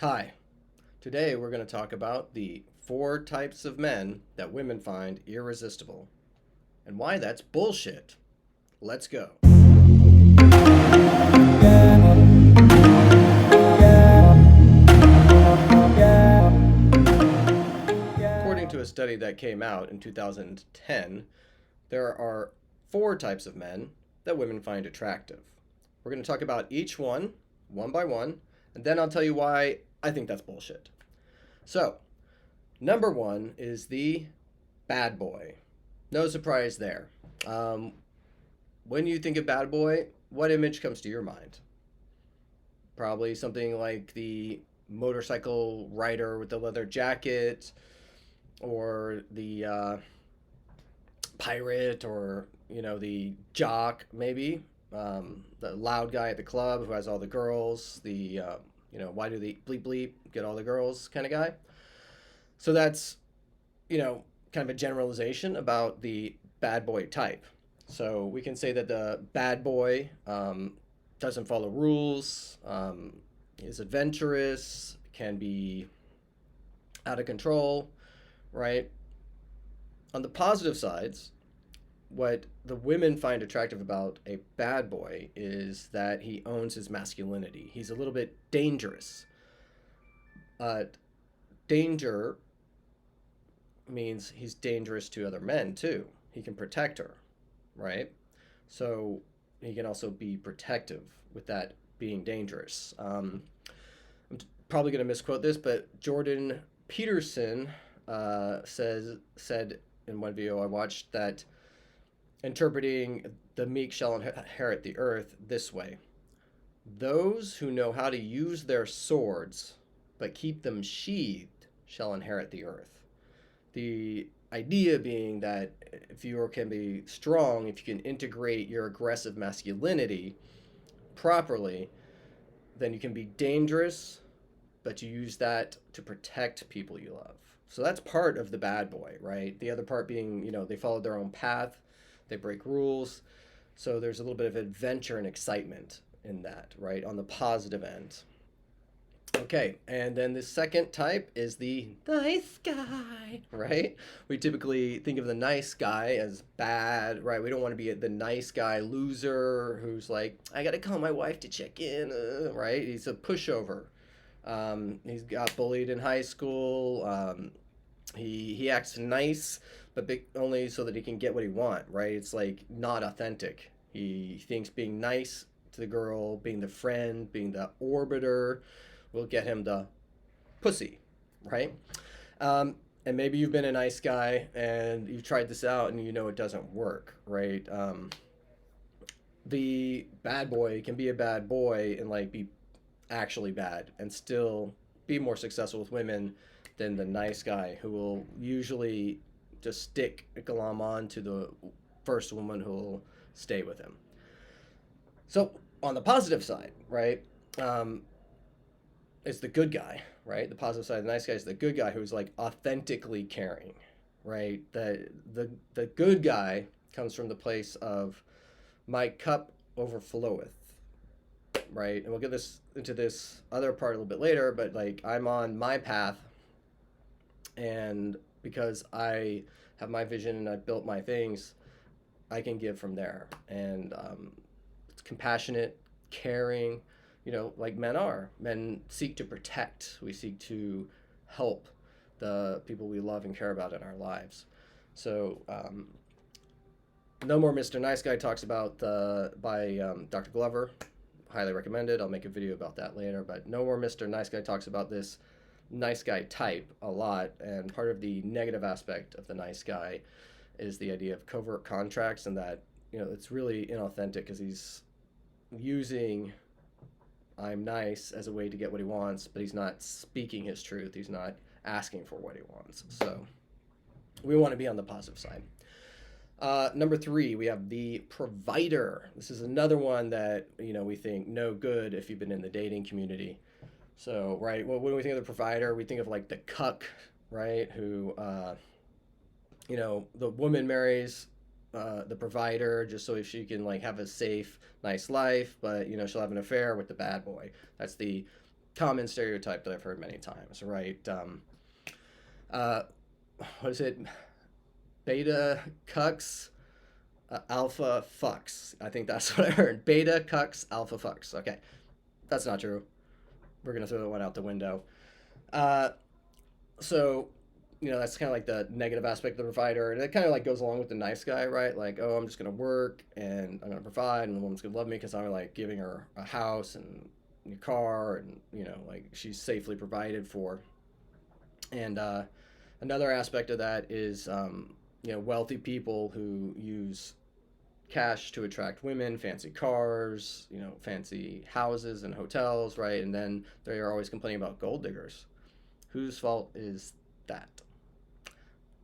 Hi, today we're going to talk about the four types of men that women find irresistible and why that's bullshit. Let's go. According to a study that came out in 2010, there are four types of men that women find attractive. We're going to talk about each one by one, and then I'll tell you why I think that's bullshit. So, number one is the bad boy. No surprise there. Um, when you think of bad boy, what image comes to your mind? Probably something like the motorcycle rider with the leather jacket, or the pirate, or the jock, maybe the loud guy at the club who has all the girls. The why do they bleep bleep get all the girls kind of guy. So that's kind of a generalization about the bad boy type. So we can say that the bad boy doesn't follow rules, is adventurous, can be out of control, right? On the positive sides, what the women find attractive about a bad boy is that he owns his masculinity. He's a little bit dangerous. Uh, Danger means he's dangerous to other men too. He can protect her, right? So he can also be protective with that being dangerous. I'm probably going to misquote this, but Jordan Peterson said in one video I watched that interpreting the meek shall inherit the earth this way: those who know how to use their swords but keep them sheathed shall inherit the earth. The idea being that if you can be strong, if you can integrate your aggressive masculinity properly, then you can be dangerous, but you use that to protect people you love. So that's part of the bad boy, right? The other part being, they follow their own path, they break rules. So there's a little bit of adventure and excitement in that, right? On the positive end. Okay, and then the second type is the nice guy, right? We typically think of the nice guy as bad, right? We don't want to be the nice guy loser who's like, I gotta call my wife to check in, right? He's a pushover. He's got bullied in high school. He acts nice, but only so that he can get what he want, right? It's like not authentic. He thinks being nice to the girl, being the friend, being the orbiter will get him the pussy, right? And maybe you've been a nice guy and you've tried this out and you know it doesn't work, right? The bad boy can be a bad boy and like be actually bad and still be more successful with women than the nice guy who will usually just stick a glom on to the first woman who will stay with him. So on the positive side, right? It's the good guy, right? The positive side of the nice guy is the good guy who's like authentically caring, right? The good guy comes from the place of my cup overfloweth, right? And we'll get this into this other part a little bit later, but like I'm on my path, and because I have my vision and I built my things, I can give from there. And it's compassionate, caring, like men are. Men seek to protect. We seek to help the people we love and care about in our lives. So, No More Mr. Nice Guy talks about by Dr. Glover. Highly recommended. I'll make a video about that later. But No More Mr. Nice Guy talks about this nice guy type a lot. And part of the negative aspect of the nice guy is the idea of covert contracts, and that, it's really inauthentic because he's using I'm nice as a way to get what he wants, but he's not speaking his truth. He's not asking for what he wants. So we want to be on the positive side. Number three, we have the provider. This is another one that, we think no good if you've been in the dating community. So, right, well, when we think of the provider, we think of like the cuck, right, who, the woman marries the provider just so she can like have a safe, nice life, but she'll have an affair with the bad boy. That's the common stereotype that I've heard many times, right? Uh, what is it? Beta cucks, alpha fucks. I think that's what I heard. Beta cucks, alpha fucks. Okay, that's not true. We're gonna throw that one out the window. Uh, so, that's kind of like the negative aspect of the provider, and it kind of like goes along with the nice guy, right? Like, oh, I'm just gonna work and I'm gonna provide, and the woman's gonna love me because I'm like giving her a house and a car, and like she's safely provided for. And another aspect of that is wealthy people who use cash to attract women, fancy cars, fancy houses and hotels, right? And then they are always complaining about gold diggers. Whose fault is that,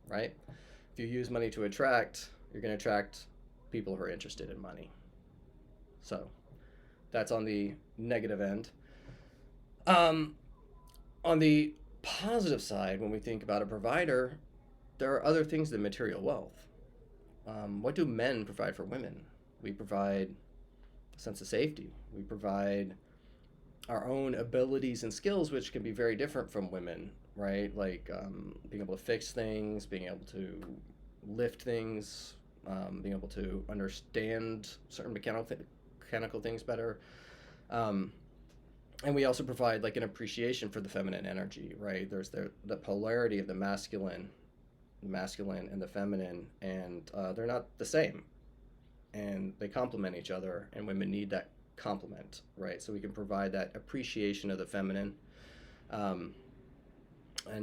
right? If you use money to attract, you're going to attract people who are interested in money. So that's on the negative end. On the positive side, when we think about a provider, there are other things than material wealth. What do men provide for women? We provide a sense of safety. We provide our own abilities and skills, which can be very different from women, right? Like being able to fix things, being able to lift things, being able to understand certain mechanical things better. And we also provide like an appreciation for the feminine energy, right? There's the polarity of the masculine and the feminine, and they're not the same, and they complement each other, and women need that complement, right? So we can provide that appreciation of the feminine, and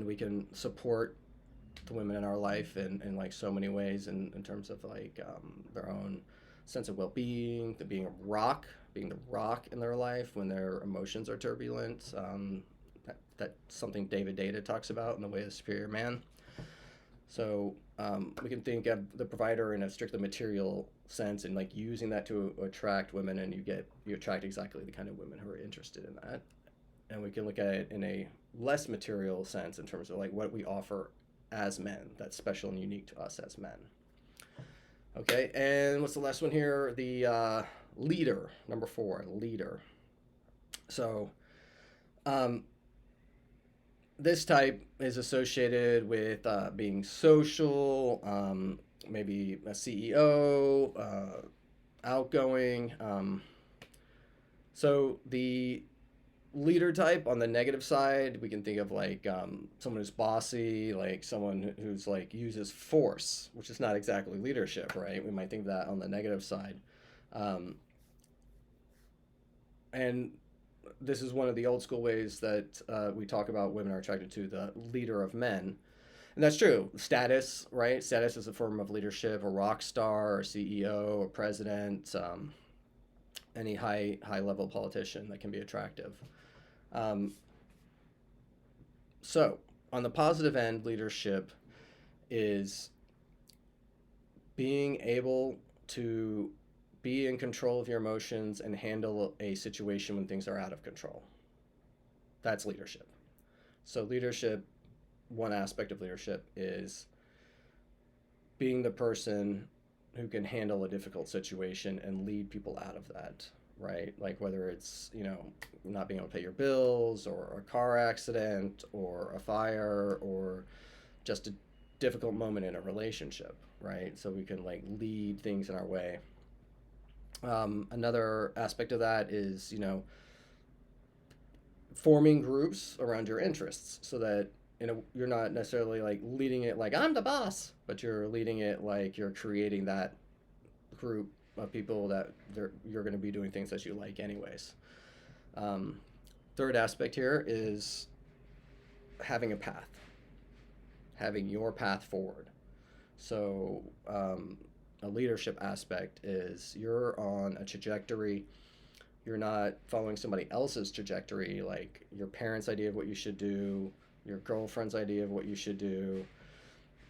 we can support the women in our life in like so many ways, in terms of like their own sense of well-being, being the rock in their life when their emotions are turbulent. That's something David Data talks about in The Way of the Superior Man. So we can think of the provider in a strictly material sense, and like using that to attract women, and you attract exactly the kind of women who are interested in that. And we can look at it in a less material sense in terms of like what we offer as men that's special and unique to us as men. Okay, and what's the last one here? The leader, number 4, leader. So this type is associated with being social, maybe a CEO, outgoing. So the leader type on the negative side, we can think of like someone who's bossy, like someone who's like uses force, which is not exactly leadership, right? We might think of that on the negative side. And this is one of the old school ways that we talk about women are attracted to the leader of men. And that's true. Status, right? Status is a form of leadership, a rock star, a CEO, a president, any high level politician that can be attractive. So on the positive end, leadership is being able to be in control of your emotions and handle a situation when things are out of control. That's leadership. So leadership, one aspect of leadership is being the person who can handle a difficult situation and lead people out of that, right? Like whether it's, not being able to pay your bills, or a car accident, or a fire, or just a difficult moment in a relationship, right? So we can like lead things in our way. Another aspect of that is, forming groups around your interests, so that you're not necessarily like leading it like I'm the boss, but you're leading it like you're creating that group of people that you're going to be doing things that you like anyways. Third aspect here is having a path, having your path forward. So a leadership aspect is you're on a trajectory. You're not following somebody else's trajectory, like your parents' idea of what you should do, your girlfriend's idea of what you should do,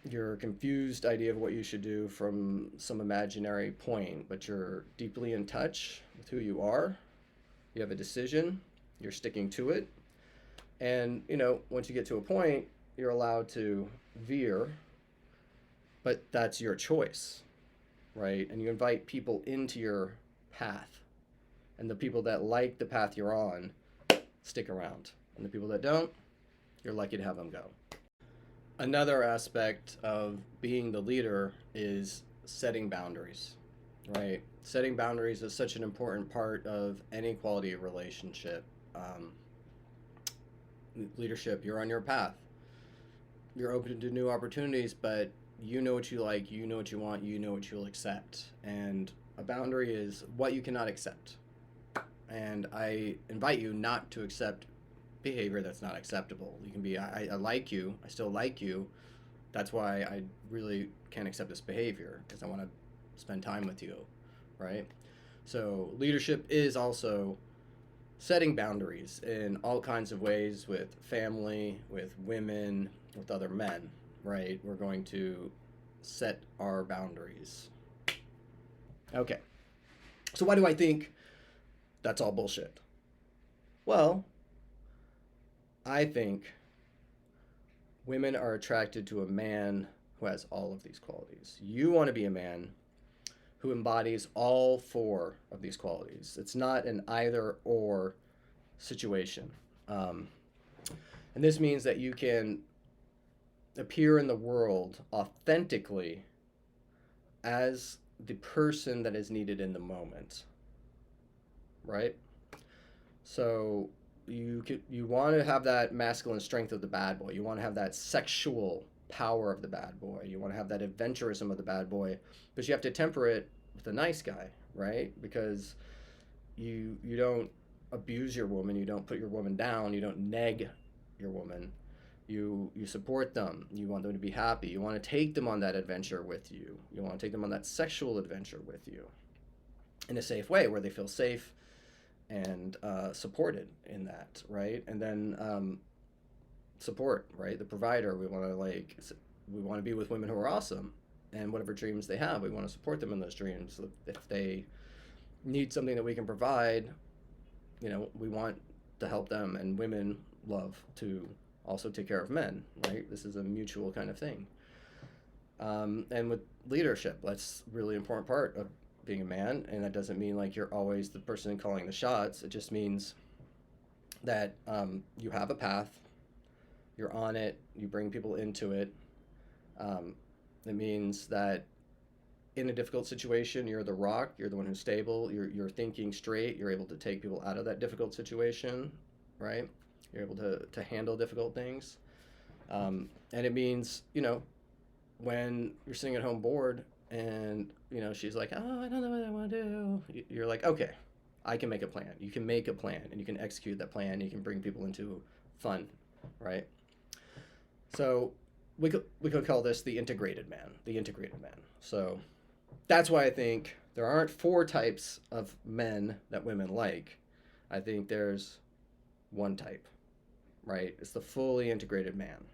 your confused idea of what you should do from some imaginary point, but you're deeply in touch with who you are. You have a decision, you're sticking to it. And, once you get to a point, you're allowed to veer, but that's your choice, right? And you invite people into your path. And the people that like the path you're on stick around. And the people that don't, you're lucky to have them go. Another aspect of being the leader is setting boundaries, right? Setting boundaries is such an important part of any quality relationship. Leadership, you're on your path. You're open to new opportunities, but you know what you like, you know what you want, you know what you'll accept. And a boundary is what you cannot accept. And I invite you not to accept behavior that's not acceptable. You can be, I like you, I still like you. That's why I really can't accept this behavior, because I want to spend time with you, right? So leadership is also setting boundaries in all kinds of ways, with family, with women, with other men, right? We're going to set our boundaries. Okay. So why do I think that's all bullshit? Well, I think women are attracted to a man who has all of these qualities. You want to be a man who embodies all four of these qualities. It's not an either or situation. And this means that you can appear in the world authentically as the person that is needed in the moment, right? So you want to have that masculine strength of the bad boy. You want to have that sexual power of the bad boy. You want to have that adventurism of the bad boy, but you have to temper it with a nice guy, right? Because you don't abuse your woman, you don't put your woman down, you don't neg your woman. You support them. You want them to be happy. You want to take them on that adventure with you. You want to take them on that sexual adventure with you in a safe way, where they feel safe and supported in that, right? And then support, right? The provider. We want to be with women who are awesome, and whatever dreams they have, we want to support them in those dreams. If they need something that we can provide, we want to help them. And women love to also take care of men, right? This is a mutual kind of thing. And with leadership, that's a really important part of being a man. And that doesn't mean like you're always the person calling the shots. It just means that you have a path, you're on it, you bring people into it. It means that in a difficult situation, you're the rock, you're the one who's stable, you're thinking straight, you're able to take people out of that difficult situation, right? You're able to handle difficult things. And it means, when you're sitting at home bored and, she's like, oh, I don't know what I want to do. You're like, okay, I can make a plan. You can make a plan and you can execute that plan. You can bring people into fun, right? So we could call this the integrated man, So that's why I think there aren't 4 types of men that women like. I think there's one type, right? It's the fully integrated man.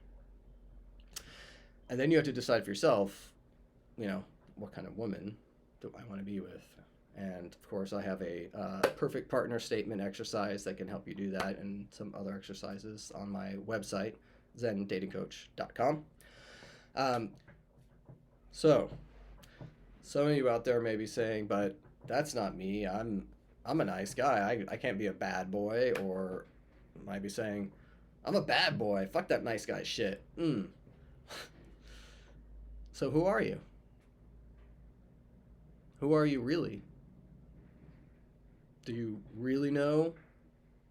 And then you have to decide for yourself, what kind of woman do I want to be with? And of course, I have a perfect partner statement exercise that can help you do that, and some other exercises on my website, zendatingcoach.com. So some of you out there may be saying, but that's not me. I'm a nice guy. I can't be a bad boy. Or might be saying, I'm a bad boy. Fuck that nice guy shit. So who are you? Who are you really? Do you really know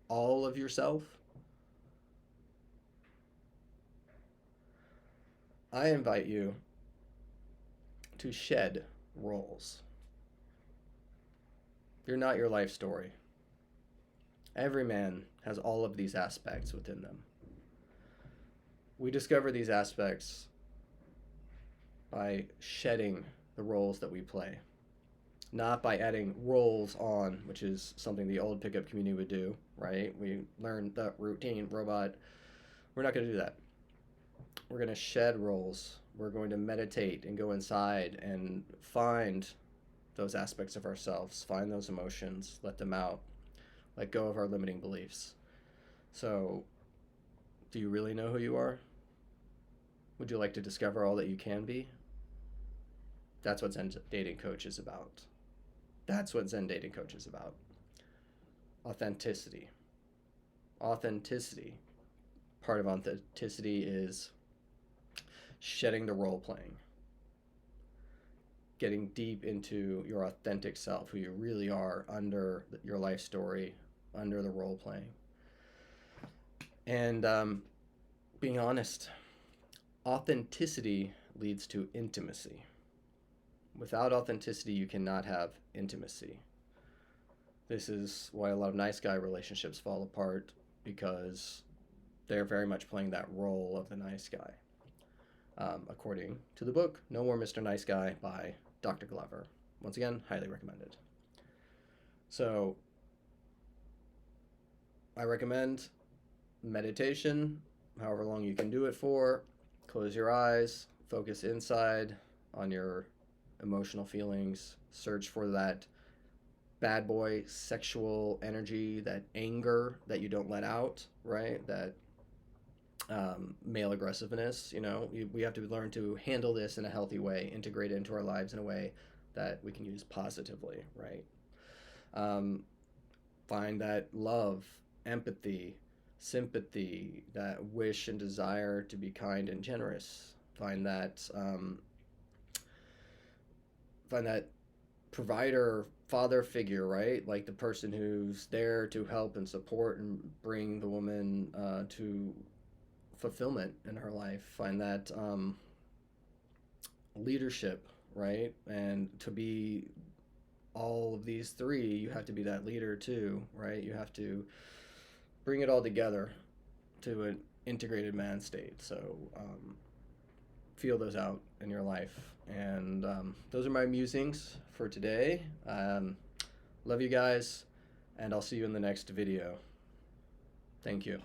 all of yourself? I invite you to shed roles. You're not your life story. Every man has all of these aspects within them. We discover these aspects by shedding the roles that we play, not by adding roles on, which is something the old pickup community would do, right? We learned the routine, robot. We're not going to do that. We're going to shed roles. We're going to meditate and go inside and find those aspects of ourselves, find those emotions, let them out, let go of our limiting beliefs. So, do you really know who you are? Would you like to discover all that you can be? That's what Zen Dating Coach is about. That's what Zen Dating Coach is about. Authenticity. Authenticity part of authenticity is shedding the role playing, getting deep into your authentic self, who you really are under your life story, under the role playing. And being honest. Authenticity leads to intimacy. Without authenticity, you cannot have intimacy. This is why a lot of nice guy relationships fall apart, because they're very much playing that role of the nice guy. According to the book, No More Mr. Nice Guy by Dr. Glover. Once again, highly recommended. So, I recommend meditation, however long you can do it for. Close your eyes, focus inside on your emotional feelings, search for that bad boy sexual energy, that anger that you don't let out, right? That male aggressiveness, we have to learn to handle this in a healthy way, integrate it into our lives in a way that we can use positively, right? Find that love, empathy, sympathy, that wish and desire to be kind and generous. Find that provider, father figure, right? Like the person who's there to help and support and bring the woman to fulfillment in her life. Find that leadership, right? And to be all of these three, you have to be that leader too, right? You have to bring it all together to an integrated man state. So feel those out in your life. And those are my musings for today. Love you guys, and I'll see you in the next video. Thank you.